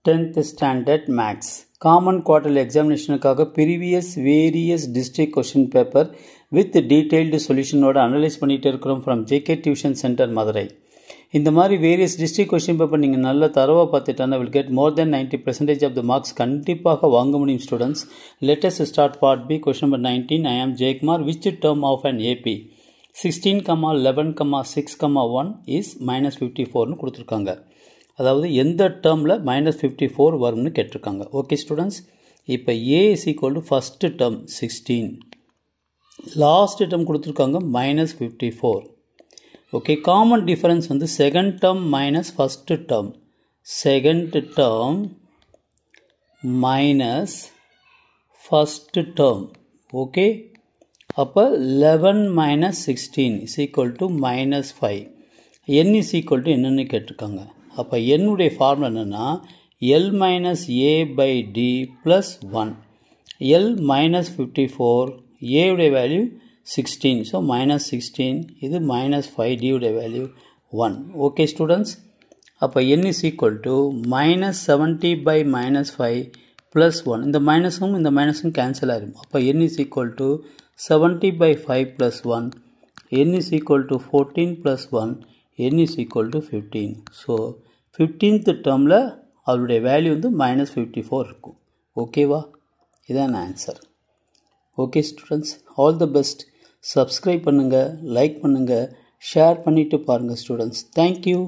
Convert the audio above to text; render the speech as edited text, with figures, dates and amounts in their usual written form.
10th standard maths common quarterly examinationக்காக previous various district question paper with detailed solution ஓட analyse பண்ணிட்டு இருக்கிறோம் from JK Tuition Center Madurai. இந்த மாதிரி various district question paper நீங்கள் நல்ல தரவாக பார்த்துட்டானா will get more than 90% of the marks கண்டிப்பாக வாங்க முடியும் students. Let us start part B, question number 19. I am Jaykumar. Which term of an AP 16, 11, 6, 1 is minus 54 கொடுத்துருக்காங்க. அதாவது எந்த டேர்மில் -54 வரும்னு கேட்டிருக்காங்க. ஓகே ஸ்டூடெண்ட்ஸ், இப்போ A is equal to first term 16, last term கொடுத்துருக்காங்க -54. ஓகே, காமன் டிஃபரன்ஸ் வந்து second term minus first term, second term minus first term. Okay, அப்போ 11 - 16 is equal to -5. n is equal to என்னன்னு கேட்டிருக்காங்க. அப்போ என்னுடைய formula என்னென்னா L minus A by D plus 1. L minus 54, A உடைய value 16, so -16, இது -5, D உடைய value 1. Okay students, அப்போ n is equal to -70 by -5 plus 1. இந்த மைனஸும் இந்த மைனஸும் கேன்சல் ஆகிடும். அப்போ n is equal to 70 by 5 plus 1. n is equal to 14 plus 1. n is equal to 15. So 15th டேர்மில் அவருடைய வேல்யூ வந்து -54 இருக்கும். ஓகேவா, இதான் answer. Okay students, all the best. Subscribe பண்ணுங்கள், லைக் பண்ணுங்கள், ஷேர் பண்ணிவிட்டு பாருங்கள் ஸ்டூடெண்ட்ஸ். தேங்க்யூ.